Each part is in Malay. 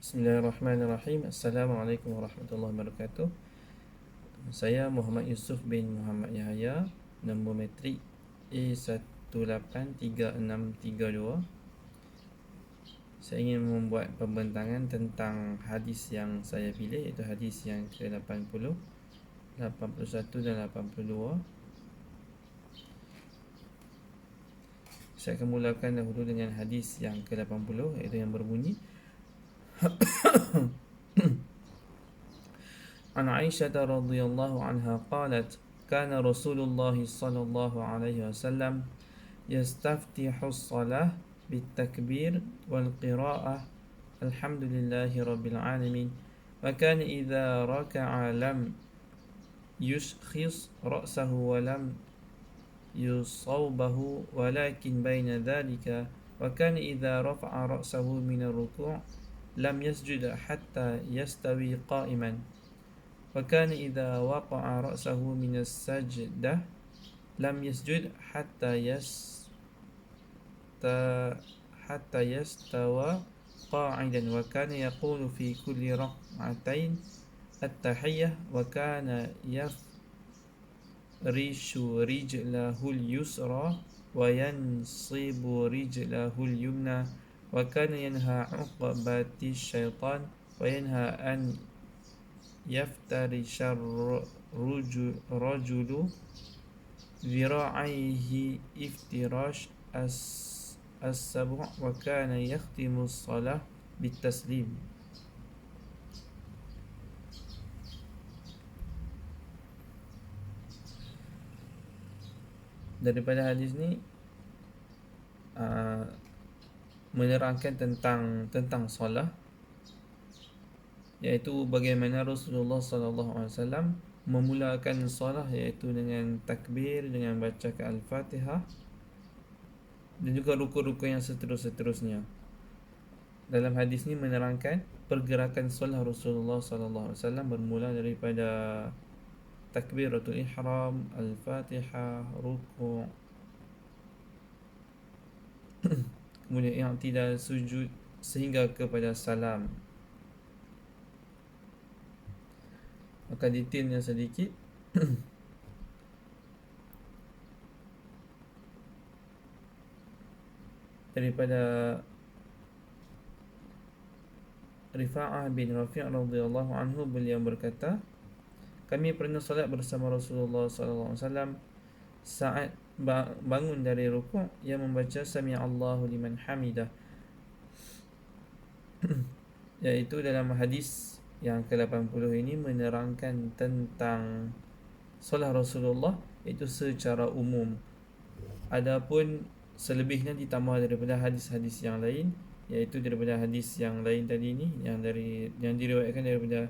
Bismillahirrahmanirrahim. Assalamualaikum warahmatullahi wabarakatuh. Saya Muhammad Yusuf bin Muhammad Yahya, nombor metrik A183632. Saya ingin membuat pembentangan tentang hadis yang saya pilih, iaitu hadis yang ke-80, 81 dan 82. Saya akan mulakan dahulu dengan hadis yang ke-80, iaitu yang berbunyi عن عائشة رضي الله عنها قالت كان رسول الله صلى الله عليه وسلم يستفتح الصلاة بالتكبير والقراءة الحمد لله رب العالمين وكان إذا ركع لم يشخص رأسه ولم يصوبه ولكن بين ذلك وكان إذا رفع رأسه من الركوع لم يسجد حتى يستوي قائما وكان إذا وقع رأسه من السجدة لم يسجد حتى يستوى قاعدا وكان يقول في كل ركعتين التحية وكان يفرش رجله اليسرى وينصب رجله اليمنى وكان ينهى عقبة الشيطان وينهى أن يفترش الرجل ذراعيه افتراش السبع وكان يختم الصلاة بالتسليم. Daripada hadis ni menerangkan tentang solat, iaitu bagaimana Rasulullah SAW memulakan solat, iaitu dengan takbir, dengan baca Al-Fatihah dan juga rukun-rukun yang seterusnya. Dalam hadis ni menerangkan pergerakan solat Rasulullah SAW bermula daripada takbiratul ihram, Al-Fatihah, rukuk, kemudian i'tidal, sujud sehingga kepada salam. Maka detailnya sedikit. Daripada Rifa'ah bin Rafi' radhiyallahu anhu, beliau berkata, kami pernah solat bersama Rasulullah SAW. Saat bangun dari rukuk, ia membaca Sami'allahu liman hamidah, iaitu dalam hadis yang ke-80 ini menerangkan tentang solat Rasulullah itu secara umum. Adapun selebihnya ditambah daripada hadis-hadis yang lain, iaitu daripada hadis yang lain tadi ni, yang diriwayatkan daripada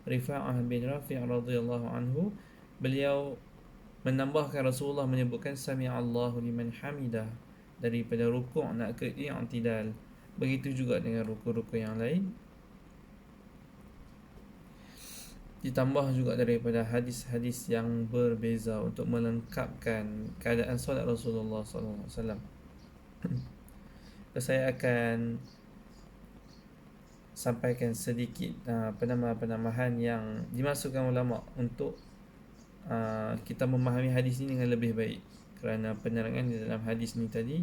Rifa'ah bin Rafi' radhiyallahu anhu, beliau menambahkan Rasulullah menyebutkan Sami'allahu liman hamidah daripada rukuk nak ke i'tidal. Begitu juga dengan rukun-rukun yang lain. Ditambah juga daripada hadis-hadis yang berbeza untuk melengkapkan keadaan solat Rasulullah SAW. Saya akan sampaikan sedikit penambahan-penambahan yang dimasukkan ulama untuk kita memahami hadis ini dengan lebih baik, kerana penerangan di dalam hadis ni tadi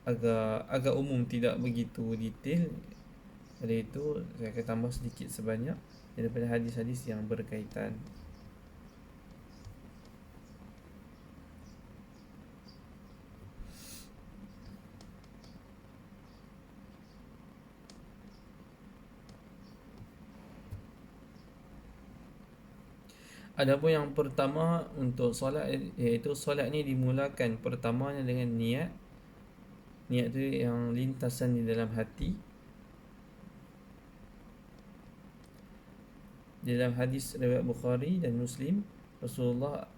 agak umum, tidak begitu detail. Oleh itu saya akan tambah sedikit sebanyak daripada hadis-hadis yang berkaitan. Adapun yang pertama untuk solat, iaitu solat ni dimulakan pertamanya dengan niat. Niat tu yang lintasan di dalam hati. Di dalam hadis riwayat Bukhari dan Muslim, Rasulullah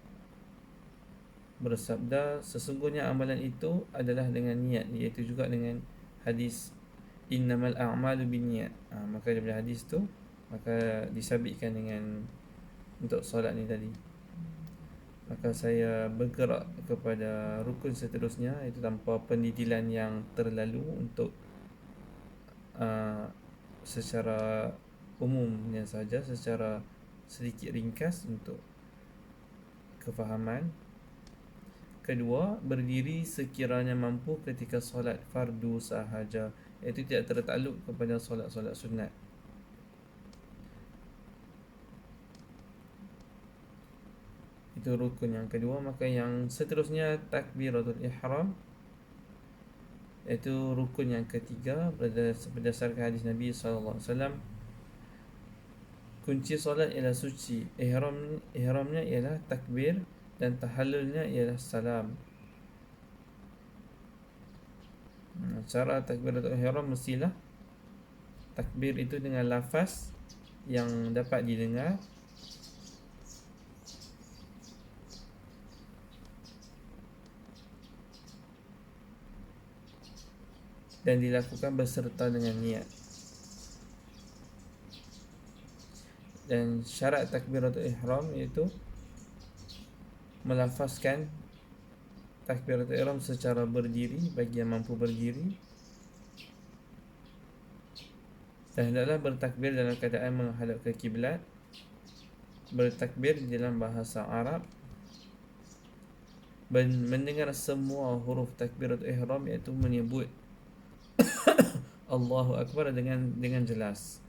bersabda, sesungguhnya amalan itu adalah dengan niat, iaitu juga dengan hadis innamal a'malu binniyat. Maka daripada hadis tu maka disabitkan dengan untuk solat ni tadi. Maka saya bergerak kepada rukun seterusnya, iaitu tanpa pendetilan yang terlalu untuk secara umumnya saja, secara sedikit ringkas untuk kefahaman. Kedua, berdiri sekiranya mampu ketika solat fardu sahaja, iaitu tidak tertakluk kepada solat-solat sunat. Itu rukun yang kedua. Maka yang seterusnya takbiratul ihram, iaitu rukun yang ketiga berdasarkan hadis Nabi SAW. Kunci solat ialah suci. Ihramnya ialah takbir, dan tahallulnya ialah salam. Cara takbiratul ihram mestilah takbir itu dengan lafaz yang dapat didengar, dan dilakukan berserta dengan niat. Dan syarat takbiratul ihram iaitu melafazkan takbiratul ihram secara berdiri bagi yang mampu berdiri, dan hendaklah bertakbir dalam keadaan menghadap ke kiblat, bertakbir dalam bahasa Arab, mendengar semua huruf takbiratul ihram, iaitu menyebut Allahu Akbar dengan jelas.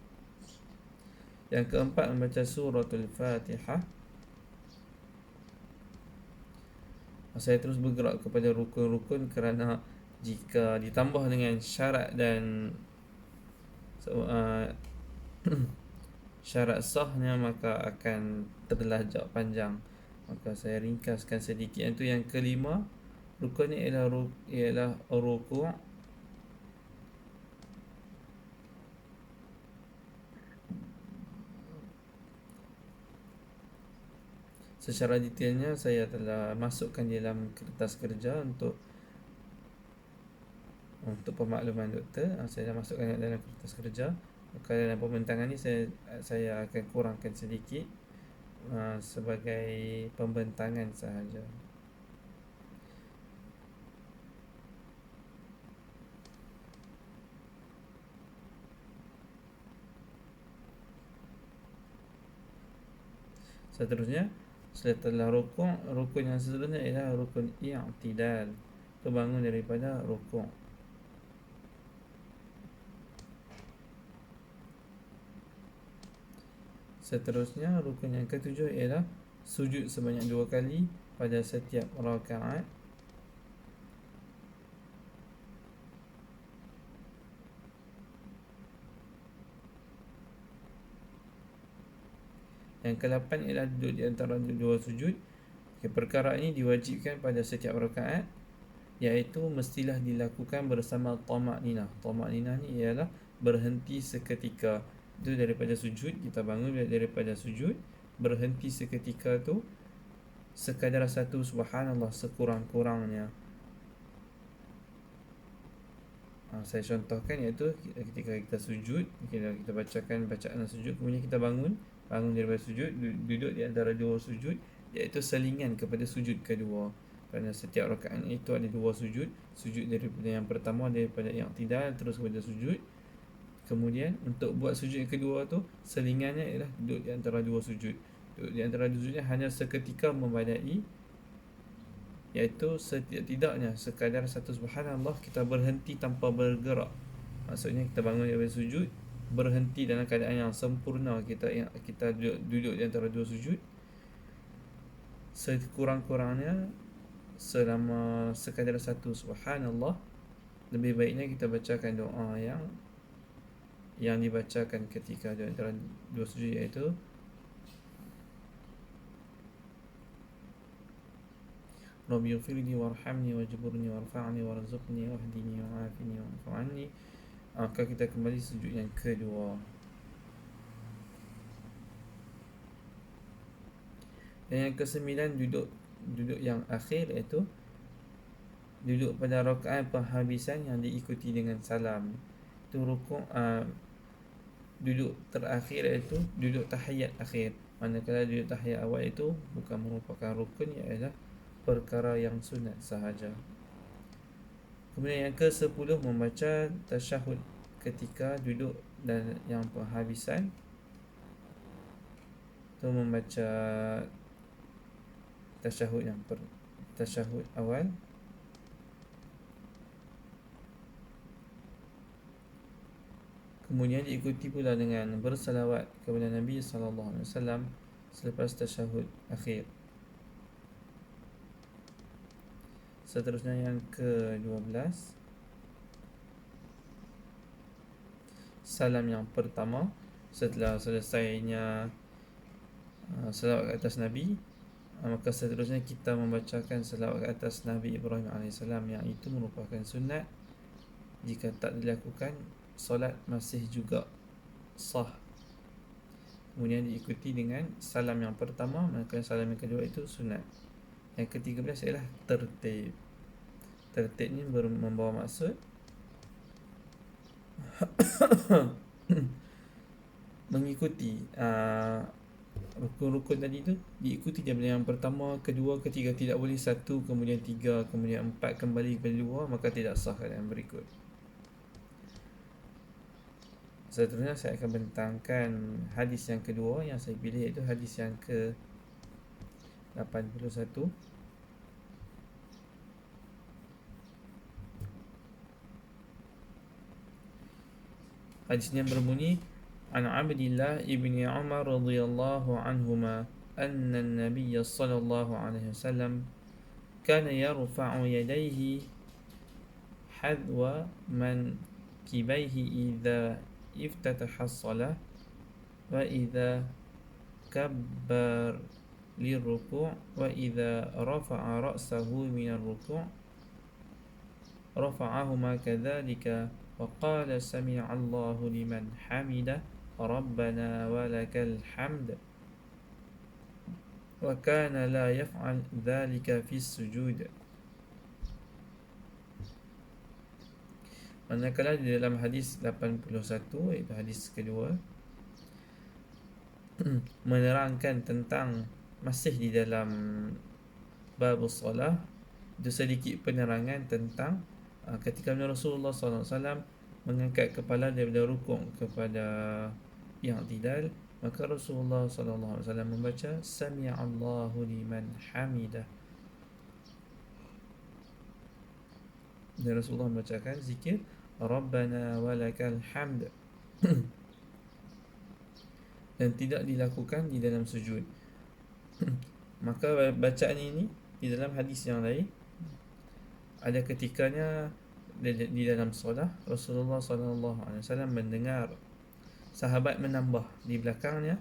Yang keempat, membaca suratul Fatihah. Saya terus bergerak kepada rukun-rukun kerana jika ditambah dengan syarat dan syarat sahnya, maka akan terlajak panjang. Maka saya ringkaskan sedikit. Itu yang kelima, rukunnya ialah rukuk. Secara detailnya saya telah masukkan dalam kertas kerja untuk pemakluman doktor. Saya dah masukkan dalam kertas kerja. Maka dalam pembentangan ni saya akan kurangkan sedikit sebagai pembentangan sahaja. Seterusnya, setelah rukun yang seterusnya ialah rukun i'tidal, bangun daripada rukuk. Seterusnya, rukun yang ketujuh ialah sujud sebanyak 2 kali pada setiap rakaat. Yang ke-8 ialah duduk di antara dua sujud. Perkara ini diwajibkan pada setiap rakaat, iaitu mestilah dilakukan bersama tamak-ninah. Tamak-ninah ni ialah berhenti seketika. Itu daripada sujud, kita bangun daripada sujud, berhenti seketika tu sekadar satu subhanallah sekurang-kurangnya. Saya contohkan, iaitu ketika kita sujud, kita bacakan bacaan sujud, kemudian kita bangun daripada sujud, duduk di antara dua sujud, iaitu selingan kepada sujud kedua. Kerana setiap rakaat itu ada dua sujud. Sujud daripada yang pertama, daripada i'tidal terus kepada sujud. Kemudian untuk buat sujud yang kedua tu, selingannya ialah duduk di antara dua sujud. Duduk di antara dua sujud hanya seketika memadai, iaitu setidak-tidaknya sekadar satu subhanallah, kita berhenti tanpa bergerak. Maksudnya kita bangun daripada sujud, berhenti dalam keadaan yang sempurna. Kita duduk di antara dua sujud sekurang-kurangnya selama sekadar satu subhanallah. Lebih baiknya kita bacakan doa yang dibacakan ketika di antara dua sujud, iaitu Rabbi ighfirli warhamni wajburni warfa'ni warzuqni wahdini wa'afini wa'fu anni. Maka kita kembali sujud yang kedua. Dan yang ke-9, duduk yang akhir, iaitu duduk pada rakaat penghabisan yang diikuti dengan salam. Itu rukuk. Duduk terakhir iaitu duduk tahiyat akhir. Manakala duduk tahiyat awal itu bukan merupakan rukun, ialah perkara yang sunat sahaja. Kemudian yang ke-10, membaca tasyahud ketika duduk dan yang penghabisan tu membaca tasyahud awal. Kemudian diikuti pula dengan bersalawat kepada Nabi SAW selepas tasyahud akhir. Seterusnya yang ke-12, salam yang pertama setelah selesainya selawat ke atas Nabi. Maka seterusnya kita membacakan selawat ke atas Nabi Ibrahim AS, yang itu merupakan sunat. Jika tak dilakukan, solat masih juga sah. Kemudian diikuti dengan salam yang pertama, maka salam yang kedua itu sunat. Yang ke-13 ialah tertib. Tertib ni membawa maksud mengikuti rukun-rukun tadi tu, diikuti daripada yang pertama, kedua, ketiga. Tidak boleh satu, kemudian tiga, kemudian empat, kembali ke dua, maka tidak sah keadaan berikut. Seterusnya saya akan bentangkan hadis yang kedua yang saya pilih, iaitu hadis yang ke-81. Hadisnya berbunyi, An Abdillah ibni Umar radhiyallahu anhuma anna an-nabiy sallallahu alaihi wasallam kana yarfa'u yadayhi hadwa man kibaihi idza iftataha as-salah wa idza kabbar lirruku' wa idza rafa'a ra'sahu min ar-ruku' rafa'ahuma kadzalika wa qala sami'a Allahu liman hamidah rabbana walakal hamd wa kana la yaf'al dhalika fi sujud. Manakala di dalam hadis 81, iaitu hadis kedua, menerangkan tentang, masih di dalam bab solah, itu sedikit penerangan tentang ketika Rasulullah SAW mengangkat kepala daripada rukuk kepada yang tidal, maka Rasulullah SAW membaca Sami'a Allahu liman hamidah, dan Rasulullah membacakan zikir Rabbana walakal hamd dan tidak dilakukan di dalam sujud. Maka bacaan ini di dalam hadis yang lain, ada ketikanya di dalam solat Rasulullah SAW mendengar sahabat menambah di belakangnya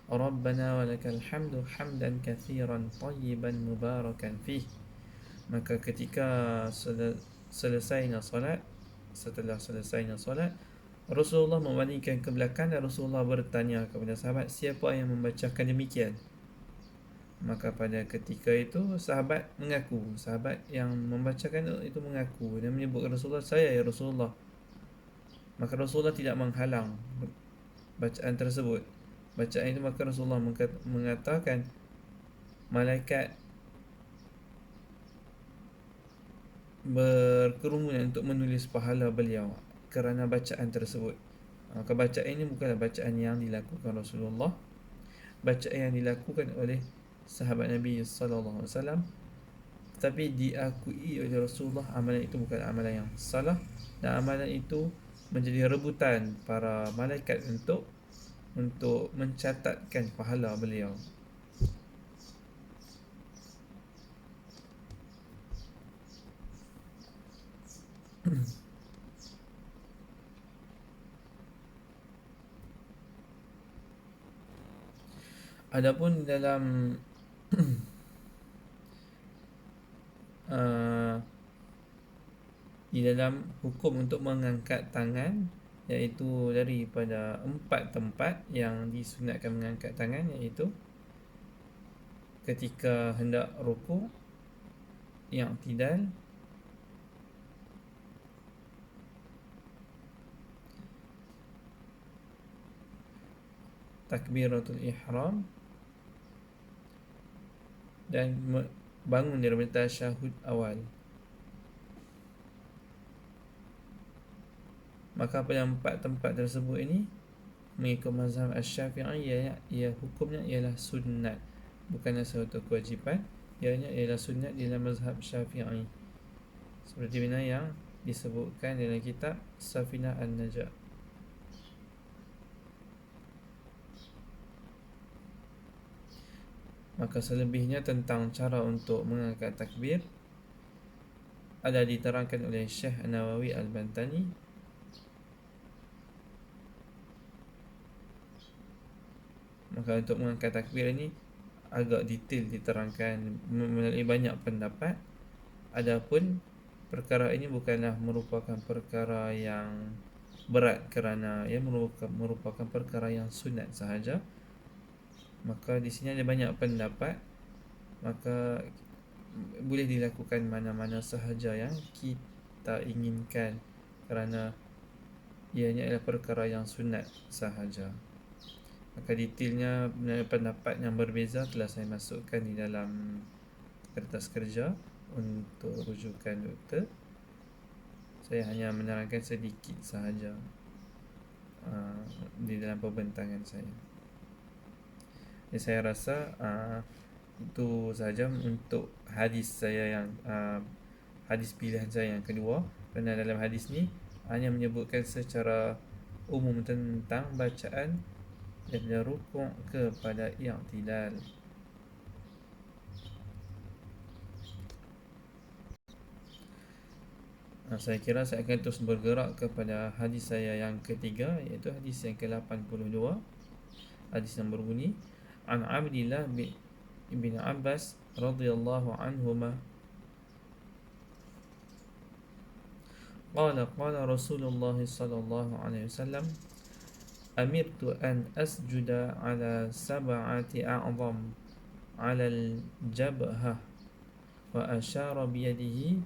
Rabbana walakal hamdu hamdan kathiran tayyiban mubarakan fih. Maka ketika selesainya solat, setelah selesainya solat, Rasulullah memalingkan ke belakang dan Rasulullah bertanya kepada sahabat, siapa yang membacakan demikian? Maka pada ketika itu sahabat mengaku, sahabat yang membacakan itu mengaku dan menyebut Rasulullah, saya ya Rasulullah. Maka Rasulullah tidak menghalang bacaan tersebut. Bacaan itu, maka Rasulullah mengatakan malaikat berkerumunan untuk menulis pahala beliau kerana bacaan tersebut. Maka bacaan ini bukanlah bacaan yang dilakukan Rasulullah, bacaan yang dilakukan oleh sahabat Nabi sallallahu alaihi wasallam, tetapi diakui oleh Rasulullah amalan itu bukan amalan yang salah, dan amalan itu menjadi rebutan para malaikat untuk mencatatkan pahala beliau. Adapun dalam di dalam hukum untuk mengangkat tangan, iaitu daripada 4 tempat yang disunatkan mengangkat tangan, iaitu ketika hendak rukuk, yang tidal, takbiratul ihram, dan bangun daripada tasyahud awal. Maka pada 4 tempat tersebut ini mengikut mazhab Asy-Syafi'i, ia hukumnya ialah sunat, bukanlah suatu kewajipan. Ianya ialah sunat dalam mazhab Syafi'i, seperti mana yang disebutkan dalam kitab Safinah An-Najah. Maka selebihnya tentang cara untuk mengangkat takbir ada diterangkan oleh Syekh Nawawi Al-Bantani. Maka untuk mengangkat takbir ini agak detail diterangkan melalui banyak pendapat. Adapun perkara ini bukanlah merupakan perkara yang berat, kerana ia merupakan perkara yang sunat sahaja. Maka di sini ada banyak pendapat, maka boleh dilakukan mana-mana sahaja yang kita inginkan, kerana ianya adalah perkara yang sunat sahaja. Maka detailnya pendapat yang berbeza telah saya masukkan di dalam kertas kerja untuk rujukan doktor. Saya hanya menerangkan sedikit sahaja di dalam pembentangan saya. Jadi saya rasa itu sahaja untuk hadis saya yang hadis pilihan saya yang kedua. Kerana dalam hadis ni hanya menyebutkan secara umum tentang bacaan daripada rukuk kepada i'tidal. Saya kira saya akan terus bergerak kepada hadis saya yang ketiga, iaitu hadis yang ke-82. Hadis yang berbunyi, An Abdillah bin Abbas radhiyallahu anhuma qala Rasulullah sallallahu alaihi wasallam, amirtu an asjuda ala sab'ati a'zam ala al-jabhah wa asyara biyadihi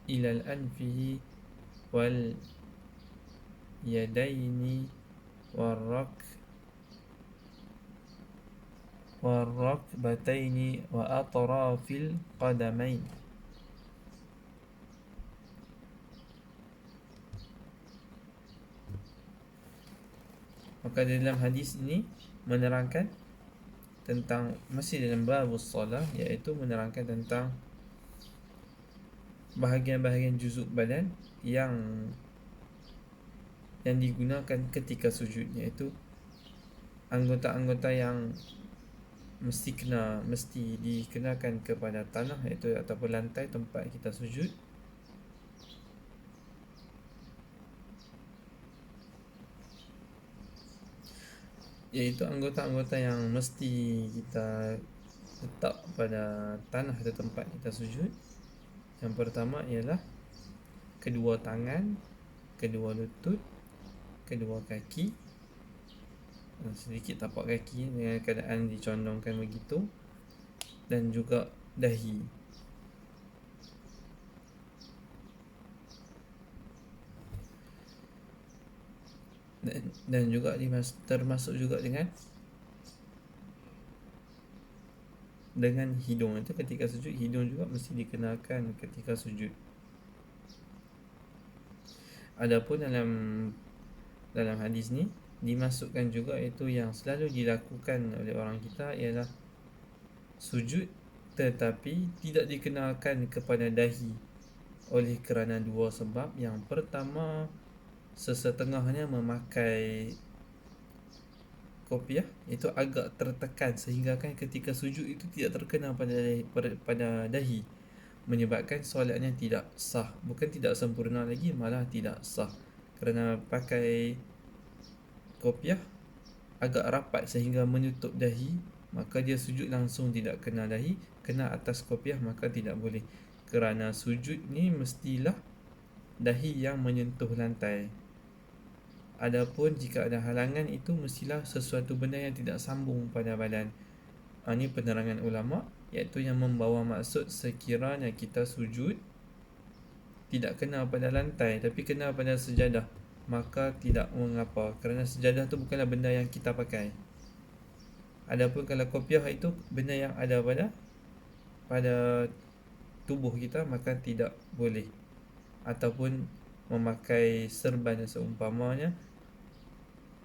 ila al-anfihi wal yadaini warrakbataini wa atrafil qadamain. Maka dalam hadis ini menerangkan tentang, masih dalam babus solah, iaitu menerangkan tentang bahagian-bahagian juzuk badan yang digunakan ketika sujud, iaitu anggota-anggota yang mesti dikenakan kepada tanah, iaitu ataupun lantai tempat kita sujud. Iaitu anggota-anggota yang mesti kita letak pada tanah atau tempat kita sujud. Yang pertama ialah kedua tangan, kedua lutut, kedua kaki, sedikit tapak kaki dengan keadaan dicondongkan begitu, dan juga dahi. Dan juga termasuk juga dengan hidung. Itu ketika sujud, hidung juga mesti dikenakan ketika sujud. Adapun dalam hadis ni dimasukkan juga, itu yang selalu dilakukan oleh orang kita ialah sujud tetapi tidak dikenakan kepada dahi, oleh kerana dua sebab. Yang pertama, sesetengahnya memakai kopiah itu agak tertekan sehingga kan ketika sujud itu tidak terkena pada dahi, menyebabkan solatnya tidak sah. Bukan tidak sempurna lagi, malah tidak sah, kerana pakai kopiah agak rapat sehingga menutup dahi. Maka dia sujud langsung tidak kena dahi, kena atas kopiah, maka tidak boleh. Kerana sujud ni mestilah dahi yang menyentuh lantai. Adapun jika ada halangan, itu mestilah sesuatu benda yang tidak sambung pada badan. Ini penerangan ulama, iaitu yang membawa maksud sekiranya kita sujud tidak kena pada lantai tapi kena pada sejadah, maka tidak mengapa, kerana sejadah tu bukanlah benda yang kita pakai. Adapun kalau kopiah itu benda yang ada pada tubuh kita, maka tidak boleh. Ataupun memakai serban yang seumpamanya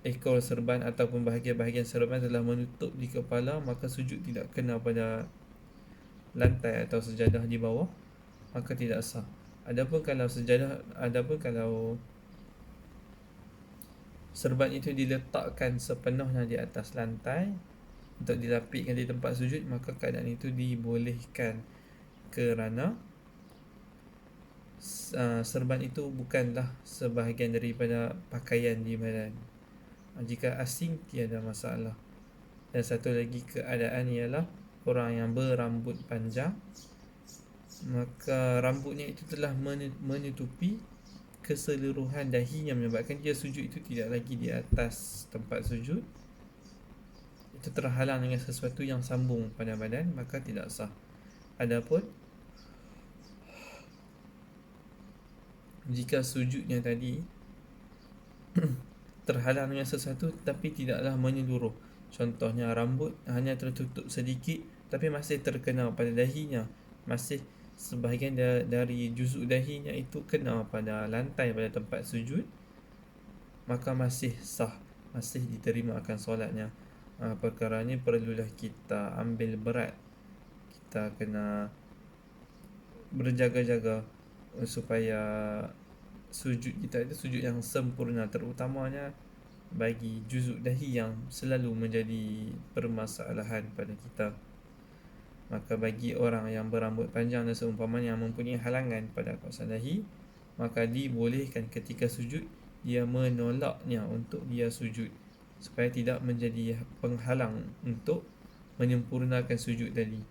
ekor serban ataupun bahagian-bahagian serban telah menutup di kepala, maka sujud tidak kena pada lantai atau sejadah di bawah, maka tidak sah. Adapun kalau serban itu diletakkan sepenuhnya di atas lantai untuk dilapikkan di tempat sujud, maka keadaan itu dibolehkan kerana serban itu bukanlah sebahagian daripada pakaian di badan. Jika asing tiada masalah. Dan satu lagi keadaan ialah orang yang berambut panjang, maka rambutnya itu telah menutupi keseluruhan dahinya, menyebabkan dia sujud itu tidak lagi di atas tempat sujud, itu terhalang dengan sesuatu yang sambung pada badan, maka tidak sah. Adapun jika sujudnya tadi terhalang dengan sesuatu tapi tidaklah menyeluruh, contohnya rambut hanya tertutup sedikit tapi masih terkena pada dahinya, masih sebahagian dari juzuk dahinya itu kena pada lantai pada tempat sujud, maka masih sah, masih diterima akan solatnya. Perkara ni perlulah kita ambil berat, kita kena berjaga-jaga supaya sujud kita itu sujud yang sempurna, terutamanya bagi juzuk dahi yang selalu menjadi permasalahan pada kita. Maka bagi orang yang berambut panjang dan seumpamanya yang mempunyai halangan pada kawasan dahi, maka dibolehkan ketika sujud dia menolaknya untuk dia sujud, supaya tidak menjadi penghalang untuk menyempurnakan sujud tadi.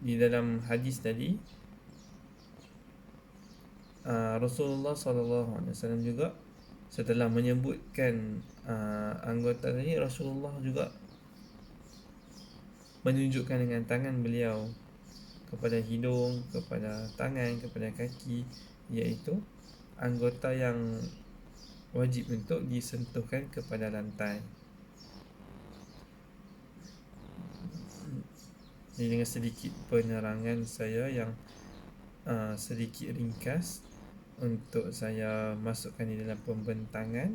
Di dalam hadis tadi, Rasulullah SAW juga setelah menyebutkan anggota tadi, Rasulullah juga menunjukkan dengan tangan beliau kepada hidung, kepada tangan, kepada kaki, iaitu anggota yang wajib untuk disentuhkan kepada lantai. Jadi dengan sedikit penerangan saya yang sedikit ringkas untuk saya masukkan di dalam pembentangan,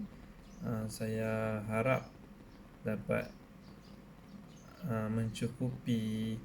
saya harap dapat mencukupi